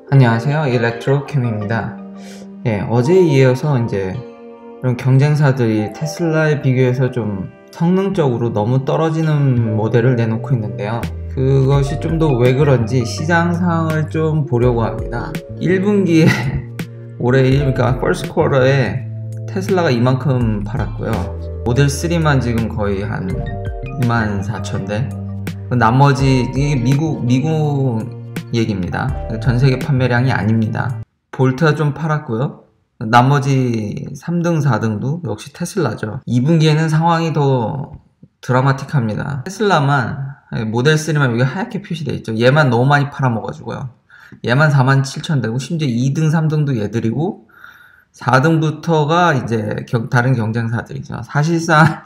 안녕하세요, 일렉트로캠입니다. 어제에 이어서 이제 이런 경쟁사들이 테슬라에 비교해서 좀 성능적으로 너무 떨어지는 모델을 내놓고 있는데요. 그것이 좀 더 왜 그런지 시장 상황을 좀 보려고 합니다. 1분기에 올해 그러니까 first quarter에 테슬라가 이만큼 팔았고요. 모델 3만 지금 거의 한 24,000대. 나머지 이게 미국 얘기입니다. 전세계 판매량이 아닙니다. 볼트가 좀 팔았고요. 나머지 3등, 4등도 역시 테슬라죠. 2분기에는 상황이 더 드라마틱합니다. 테슬라만 모델 3만 여기 하얗게 표시되어 있죠. 얘만 너무 많이 팔아먹어가지고요. 얘만 47,000대고 심지어 2등, 3등도 얘들이고 4등부터가 이제 다른 경쟁사들이죠. 사실상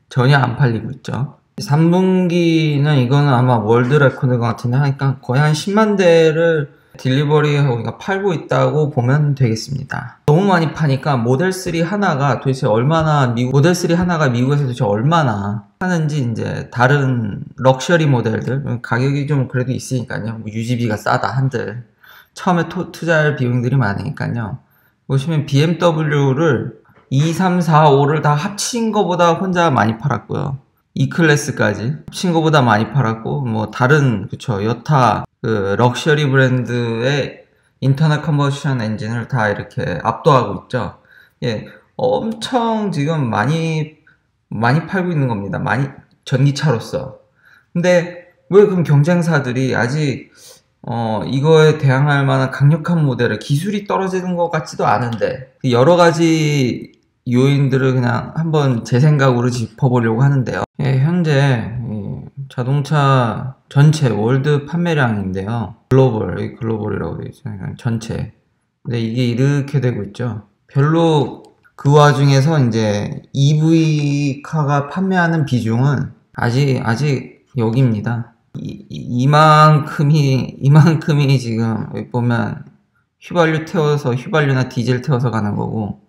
전혀 안 팔리고 있죠. 3분기는 이거는 아마 월드 레코드 같은데 하니까 거의 한 10만 대를 딜리버리하고 팔고 있다고 보면 되겠습니다. 너무 많이 파니까 모델 3 하나가 도대체 얼마나 모델 3 하나가 미국에서 도대체 얼마나 하는지 이제 다른 럭셔리 모델들 가격이 좀 그래도 있으니까요. 유지비가 싸다 한들 처음에 투자할 비용들이 많으니까요. 보시면 BMW를 2, 3, 4, 5를 다 합친 거보다 혼자 많이 팔았고요. E클래스까지 합친 거보다 많이 팔았고 뭐 다른 여타 그 럭셔리 브랜드의 인터널 컨버션 엔진을 다 이렇게 압도하고 있죠. 엄청 지금 많이 팔고 있는 겁니다. 많이 전기차로서. 근데 왜 그럼 경쟁사들이 아직 이거에 대항할 만한 강력한 모델을 기술이 떨어지는 것 같지도 않은데 여러 가지 요인들을 그냥 한번 제 생각으로 짚어보려고 하는데요. 현재 자동차 전체 월드 판매량인데요. 글로벌이라고 되어 있죠. 전체. 근데 이게 이렇게 되고 있죠. 별로 그 와중에서 이제 EV카가 판매하는 비중은 아직 여기입니다. 이만큼이 지금 여기 보면 휘발유나 디젤 태워서 가는 거고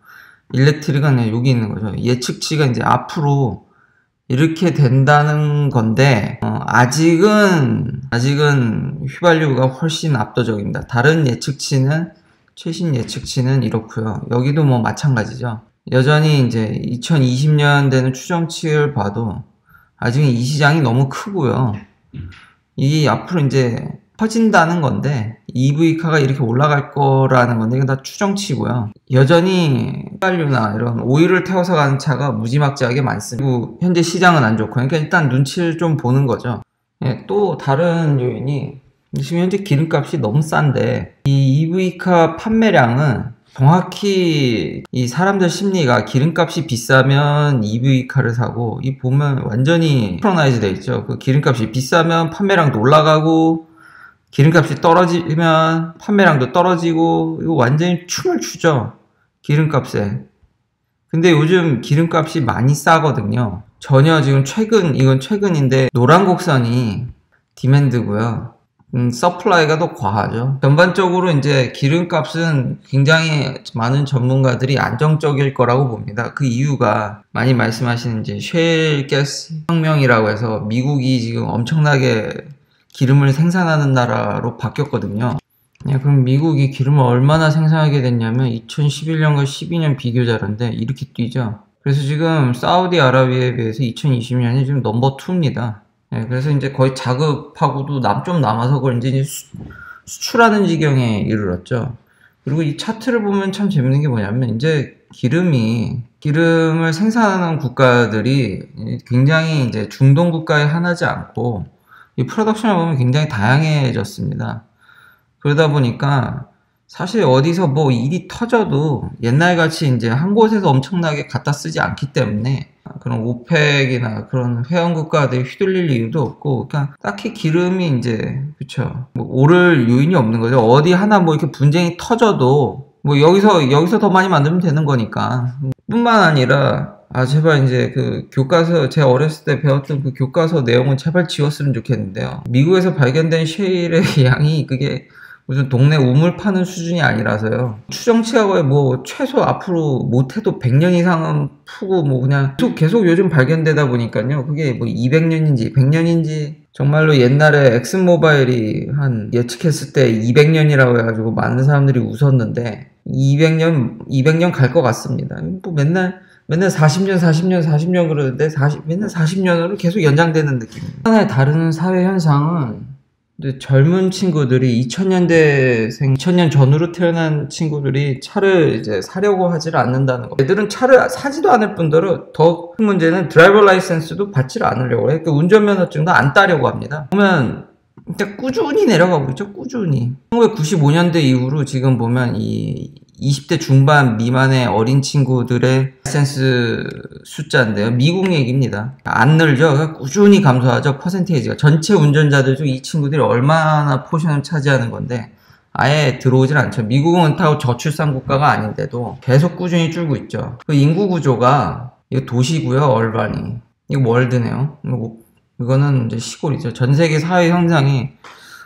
일렉트릭은 여기 있는 거죠. 예측치가 이제 앞으로 이렇게 된다는 건데 아직은 휘발유가 훨씬 압도적입니다. 다른 최신 예측치는 이렇고요. 여기도 뭐 마찬가지죠. 여전히 이제 2020년대는 추정치를 봐도 아직은 이 시장이 너무 크고요. 이게 앞으로 이제 커진다는 건데 EV카가 이렇게 올라갈 거라는 건데 이건 다 추정치고요. 여전히 휘발유나 이런 오일을 태워서 가는 차가 무지막지하게 많습니다. 그리고 현재 시장은 안 좋고 그러니까 일단 눈치를 좀 보는 거죠. 또 다른 요인이 지금 현재 기름값이 너무 싼데 이 EV카 판매량은 정확히 이 사람들 심리가 기름값이 비싸면 EV카를 사고 이 보면 완전히 시크로나이즈 돼 있죠. 그 기름값이 비싸면 판매량도 올라가고 기름값이 떨어지면 판매량도 떨어지고 이거 완전히 춤을 추죠. 기름값에. 근데 요즘 기름값이 많이 싸거든요. 전혀 지금 이건 최근인데 노란 곡선이 디맨드고요. 서플라이가 더 과하죠. 전반적으로 이제 기름값은 굉장히 많은 전문가들이 안정적일 거라고 봅니다. 그 이유가 많이 말씀하시는 이제 셰일 가스 혁명이라고 해서 미국이 지금 엄청나게 기름을 생산하는 나라로 바뀌었거든요. 그럼 미국이 기름을 얼마나 생산하게 됐냐면 2011년과 12년 비교 자료인데 이렇게 뛰죠. 그래서 지금 사우디아라비아에 비해서 2020년이 지금 넘버 2입니다. 그래서 이제 거의 자급하고도 좀 남아서 그걸 이제 수출하는 지경에 이르렀죠. 그리고 이 차트를 보면 참 재밌는 게 뭐냐면 이제 기름을 생산하는 국가들이 굉장히 이제 중동 국가에 하나지 않고 이 프로덕션을 보면 굉장히 다양해졌습니다. 그러다 보니까 사실 어디서 뭐 일이 터져도 옛날같이 이제 한 곳에서 엄청나게 갖다 쓰지 않기 때문에 그런 오펙이나 그런 회원 국가들이 휘둘릴 이유도 없고 그러니까 딱히 기름이 이제 뭐 오를 요인이 없는 거죠. 어디 하나 뭐 이렇게 분쟁이 터져도 뭐 여기서 더 많이 만들면 되는 거니까. 뿐만 아니라 제발 이제 그 교과서 제가 어렸을 때 배웠던 그 교과서 내용은 제발 지웠으면 좋겠는데요. 미국에서 발견된 셰일의 양이 그게 무슨 동네 우물 파는 수준이 아니라서요. 추정치가 거의 뭐 최소 앞으로 못해도 100년 이상은 푸고 뭐 그냥 계속 요즘 발견되다 보니까요. 그게 뭐 200년인지 100년인지 정말로 옛날에 엑슨모바일이 한 예측했을 때 200년이라고 해가지고 많은 사람들이 웃었는데 200년 갈 것 같습니다. 뭐 맨날 40년 그러는데 맨날 40년으로 계속 연장되는 느낌입니다. 하나의 다른 사회 현상은 젊은 친구들이 2000년대생, 2000년 전후로 태어난 친구들이 차를 이제 사려고 하질 않는다는 거. 애들은 차를 사지도 않을 뿐더러 더 큰 문제는 드라이버 라이센스도 받지를 않으려고 해요. 그러니까 운전면허증도 안 따려고 합니다. 보면 진짜 꾸준히 내려가고 있죠. 꾸준히. 1995년대 이후로 지금 보면 이 20대 중반 미만의 어린 친구들의 라이센스 숫자인데요. 미국 얘기입니다. 안 늘죠. 꾸준히 감소하죠. 퍼센테이지가. 전체 운전자들 중 이 친구들이 얼마나 포션을 차지하는 건데 아예 들어오질 않죠. 미국은 타고 저출산 국가가 아닌데도 계속 꾸준히 줄고 있죠. 그 인구 구조가 이거 도시고요. 얼반이. 이거 월드네요. 이거는 이제 시골이죠. 전 세계 사회 형상이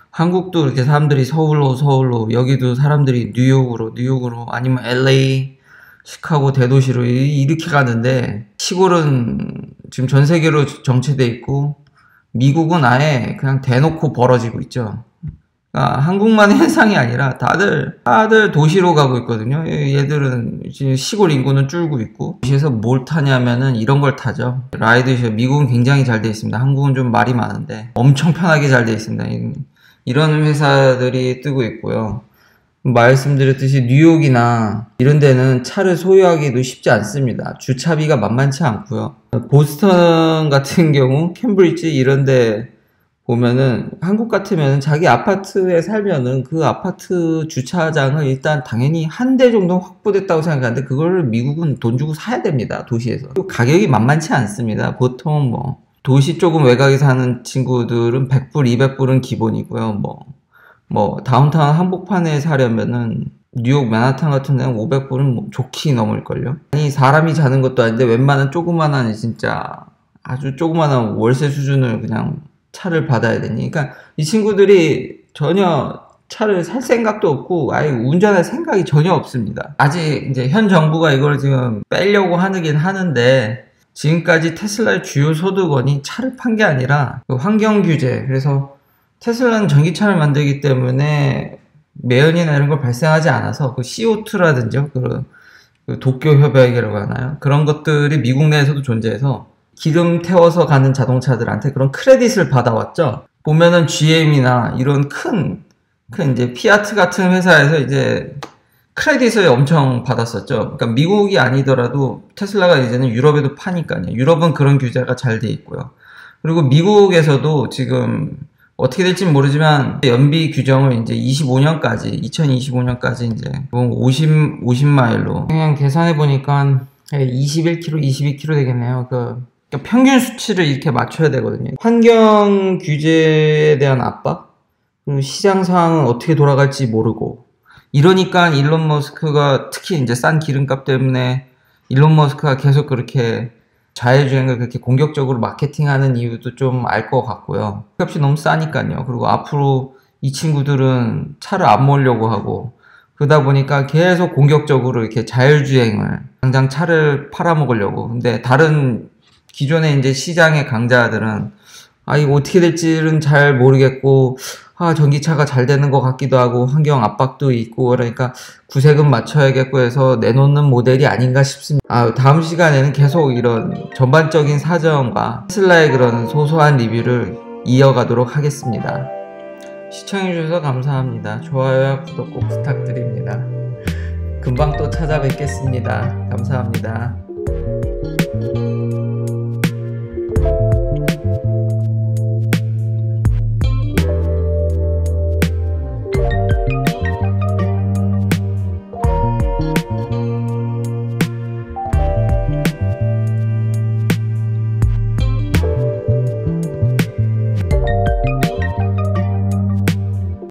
한국도 이렇게 사람들이 서울로 여기도 사람들이 뉴욕으로 아니면 LA, 시카고 대도시로 이렇게 가는데 시골은 지금 전 세계로 정체돼 있고 미국은 아예 그냥 대놓고 벌어지고 있죠. 그러니까 한국만의 현상이 아니라 다들 도시로 가고 있거든요. 얘들은 지금 시골 인구는 줄고 있고 도시에서 뭘 타냐면은 이런 걸 타죠. 라이드쉐어. 미국은 굉장히 잘 돼 있습니다. 한국은 좀 말이 많은데 엄청 편하게 잘 돼 있습니다. 이런 회사들이 뜨고 있고요. 말씀드렸듯이 뉴욕이나 이런 데는 차를 소유하기도 쉽지 않습니다. 주차비가 만만치 않고요. 보스턴 같은 경우, 캠브리지 이런 데 보면은 한국 같으면 자기 아파트에 살면은 그 아파트 주차장을 일단 당연히 한 대 정도 확보됐다고 생각하는데 그걸 미국은 돈 주고 사야 됩니다. 도시에서. 가격이 만만치 않습니다. 보통 뭐 도시 조금 외곽에 사는 친구들은 100불, 200불은 기본이고요. 뭐 다운타운 한복판에 사려면은 뉴욕 맨하탄 같은 데는 500불은 뭐 좋게 넘을걸요. 아니 사람이 자는 것도 아닌데 웬만한 조그만한 진짜 아주 조그만한 월세 수준을 그냥 차를 받아야 되니. 그러니까 이 친구들이 전혀 차를 살 생각도 없고 아예 운전할 생각이 전혀 없습니다. 아직 이제 현 정부가 이걸 지금 빼려고 하긴 하는데 지금까지 테슬라의 주요 소득원이 차를 판 게 아니라 환경 규제. 그래서 테슬라는 전기차를 만들기 때문에 매연이나 이런 걸 발생하지 않아서 그 CO2라든지 그 도쿄 협약이라고 하나요? 그런 것들이 미국 내에서도 존재해서 기름 태워서 가는 자동차들한테 그런 크레딧을 받아왔죠. 보면은 GM이나 이런 큰 이제 피아트 같은 회사에서 이제 크레딧을 엄청 받았었죠. 그러니까 미국이 아니더라도 테슬라가 이제는 유럽에도 파니까요. 유럽은 그런 규제가 잘 돼 있고요. 그리고 미국에서도 지금 어떻게 될지는 모르지만 연비 규정을 이제 2025년까지 이제 50마일로 그냥 계산해 보니까 21km, 22km 되겠네요. 그러니까 평균 수치를 이렇게 맞춰야 되거든요. 환경 규제에 대한 압박, 그리고 시장 상황은 어떻게 돌아갈지 모르고 이러니까 일론 머스크가 특히 이제 싼 기름값 때문에 일론 머스크가 계속 그렇게 자율주행을 그렇게 공격적으로 마케팅하는 이유도 좀 알 것 같고요. 값이 너무 싸니까요. 그리고 앞으로 이 친구들은 차를 안 몰려고 하고 그러다 보니까 계속 공격적으로 이렇게 자율주행을 당장 차를 팔아먹으려고. 근데 다른 기존의 이제 시장의 강자들은 이거 어떻게 될지는 잘 모르겠고 전기차가 잘 되는 것 같기도 하고 환경 압박도 있고 그러니까 구색은 맞춰야겠고 해서 내놓는 모델이 아닌가 싶습니다. 다음 시간에는 계속 이런 전반적인 사정과 테슬라의 그런 소소한 리뷰를 이어가도록 하겠습니다. 시청해주셔서 감사합니다. 좋아요와 구독 꼭 부탁드립니다. 금방 또 찾아뵙겠습니다. 감사합니다.